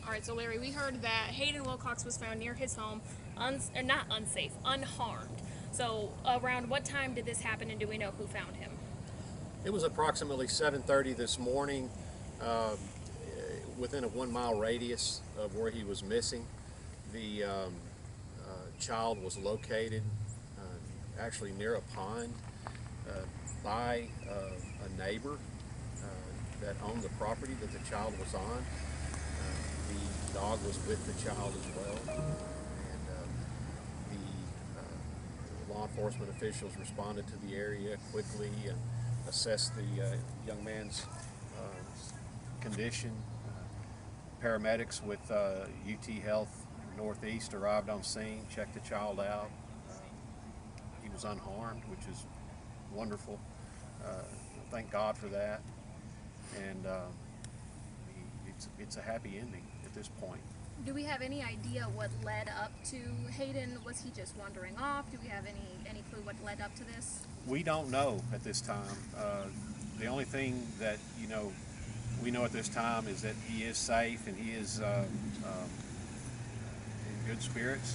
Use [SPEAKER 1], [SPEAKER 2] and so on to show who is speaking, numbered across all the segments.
[SPEAKER 1] All right, so Larry, we heard that Hayden Wilcox was found near his home, not unsafe, unharmed. So around what time did this happen, and do we know who found him?
[SPEAKER 2] It was approximately 7:30 this morning, within a 1 mile radius of where he was missing. The child was located actually near a pond by a neighbor that owned the property that the child was on. The dog was with the child as well, and the law enforcement officials responded to the area quickly and assessed the young man's condition. Paramedics with UT Health Northeast arrived on scene, checked the child out. He was unharmed, which is wonderful. Thank God for that. And it's a happy ending at this point.
[SPEAKER 1] Do we have any idea what led up to Hayden? Was he just wandering off? Do we have any clue what led up to this?
[SPEAKER 2] We don't know at this time. The only thing that we know at this time is that he is safe and he is in good spirits,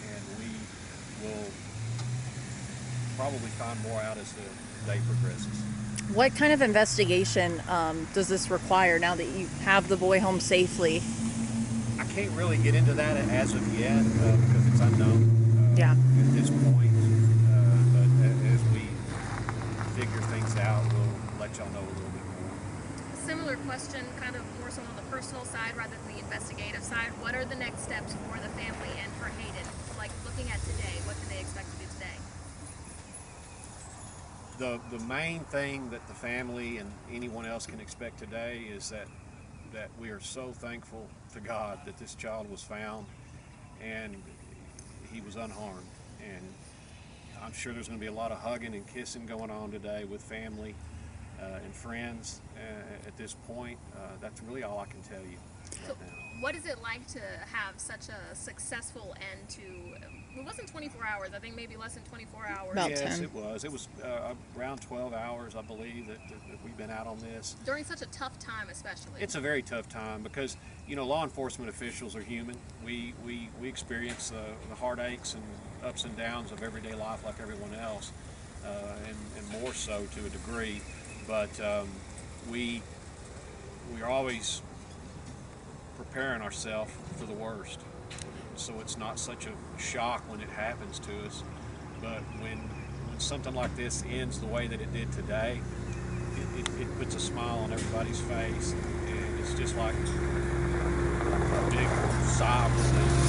[SPEAKER 2] and we will probably find more out as the day progresses.
[SPEAKER 3] What kind of investigation does this require now that you have the boy home safely?
[SPEAKER 2] I can't really get into that as of yet because it's unknown
[SPEAKER 3] Yeah.
[SPEAKER 2] at this point. But as we figure things out, we'll let y'all know a little bit more.
[SPEAKER 1] Similar question, kind of more so on the personal side rather than the investigative side. What are the next steps for the family and for Hayden? Like looking at today, what do they expect to do today?
[SPEAKER 2] The main thing that the family and anyone else can expect today is that we are so thankful to God that this child was found and he was unharmed. And I'm sure there's going to be a lot of hugging and kissing going on today with family and friends at this point. That's really all I can tell you right now.
[SPEAKER 1] What is it like to have such a successful end to, it wasn't 24 hours, I think maybe less than 24 hours.
[SPEAKER 3] About
[SPEAKER 2] Yes,
[SPEAKER 3] 10.
[SPEAKER 2] it was. It was around 12 hours, I believe, that we've been out on this.
[SPEAKER 1] During such a tough time especially.
[SPEAKER 2] It's a very tough time because, law enforcement officials are human. We experience the heartaches and ups and downs of everyday life like everyone else, and more so to a degree. But we are always preparing ourselves for the worst, so it's not such a shock when it happens to us. But when something like this ends the way that it did today, it puts a smile on everybody's face, and it's just like a big sigh of relief,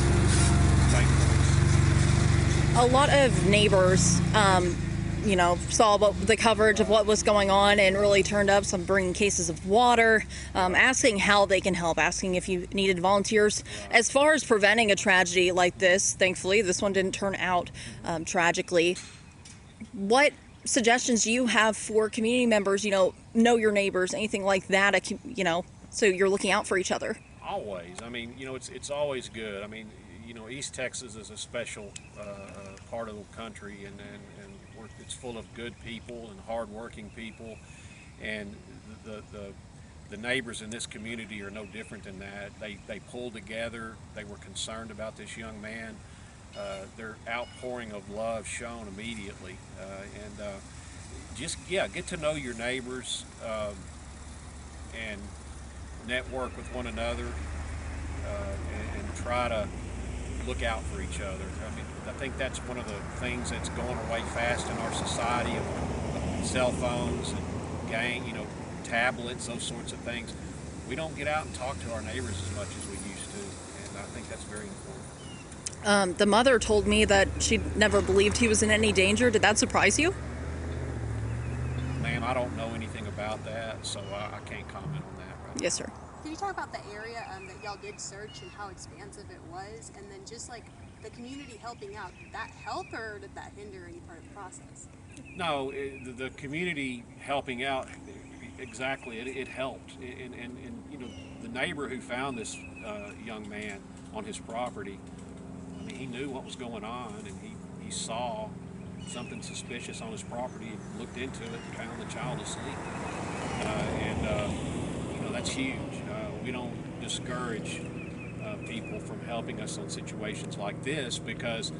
[SPEAKER 2] thankfulness.
[SPEAKER 3] A lot of neighbors, saw the coverage of what was going on and really turned up some bringing cases of water, asking how they can help, asking if you needed volunteers. As far as preventing a tragedy like this, thankfully, this one didn't turn out tragically. What suggestions do you have for community members, know your neighbors, anything like that, so you're looking out for each other?
[SPEAKER 2] Always. I mean, it's always good. I mean, East Texas is a special part of the country, and it's full of good people and hard-working people, and the neighbors in this community are no different than that. They pulled together. They were concerned about this young man. Their outpouring of love shown immediately, and just get to know your neighbors and network with one another, and try to look out for each other. I mean, I think that's one of the things that's going away fast in our society, of cell phones and tablets, those sorts of things. We don't get out and talk to our neighbors as much as we used to, and I think that's very important.
[SPEAKER 3] The mother told me that she never believed he was in any danger. Did that surprise you?
[SPEAKER 2] Ma'am, I don't know anything about that, so I can't comment on that right now.
[SPEAKER 3] Yes, sir.
[SPEAKER 4] Can you talk about the area that y'all did search and how expansive it was, and then just like the community helping out, did that help or did that hinder any part of the process?
[SPEAKER 2] No, the community helping out, exactly, it helped. And the neighbor who found this young man on his property, I mean, he knew what was going on, and he saw something suspicious on his property, looked into it, and found the child asleep. That's huge. We don't discourage people from helping us on situations like this, because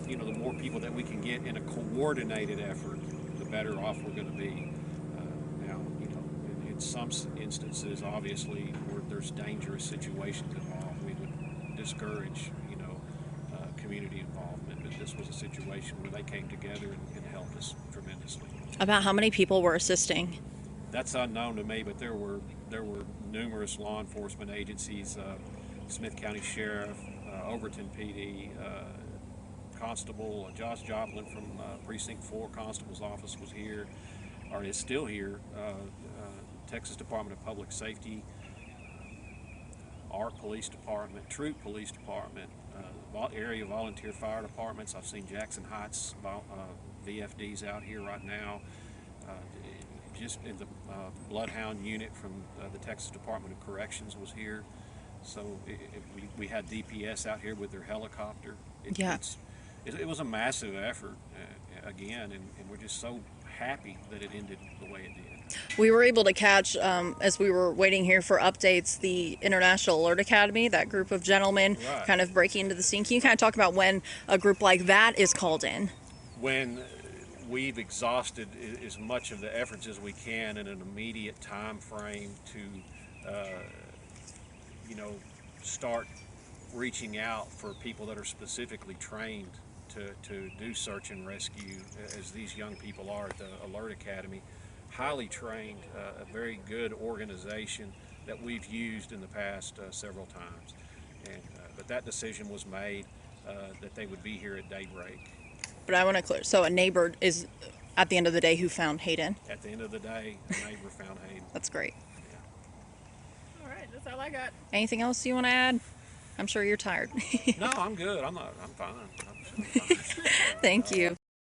[SPEAKER 2] you know, the more people that we can get in a coordinated effort, the better off we're going to be. Now, you know, in some instances, obviously, where there's dangerous situations involved, we would discourage, you know, community involvement. But this was a situation where they came together and helped us tremendously.
[SPEAKER 3] About how many people were assisting?
[SPEAKER 2] That's unknown to me, but there were numerous law enforcement agencies, Smith County Sheriff, Overton PD, Constable Josh Joplin from Precinct 4 Constable's office was here, or is still here. Texas Department of Public Safety, our police department, Troop Police Department, area volunteer fire departments. I've seen Jackson Heights VFDs out here right now. Just in the Bloodhound unit from the Texas Department of Corrections was here. So we had DPS out here with their helicopter. It was a massive effort again, and we're just so happy that it ended the way it did.
[SPEAKER 3] We were able to catch, as we were waiting here for updates, the International Alert Academy, that group of gentlemen kind of breaking into the scene. Can you kind of talk about when a group like that is called in?
[SPEAKER 2] When we've exhausted as much of the efforts as we can in an immediate time frame to, you know, start reaching out for people that are specifically trained to do search and rescue, as these young people are at the Alert Academy. Highly trained, a very good organization that we've used in the past several times. And but that decision was made that they would be here at daybreak.
[SPEAKER 3] But I want to clear, so a neighbor is, at the end of the day, who found Hayden?
[SPEAKER 2] At the end of the day, a neighbor found Hayden.
[SPEAKER 3] That's great.
[SPEAKER 2] Yeah.
[SPEAKER 1] All right, that's all I got.
[SPEAKER 3] Anything else you want to add? I'm sure you're tired.
[SPEAKER 2] No, I'm good. I'm fine. I'm fine.
[SPEAKER 3] Thank you.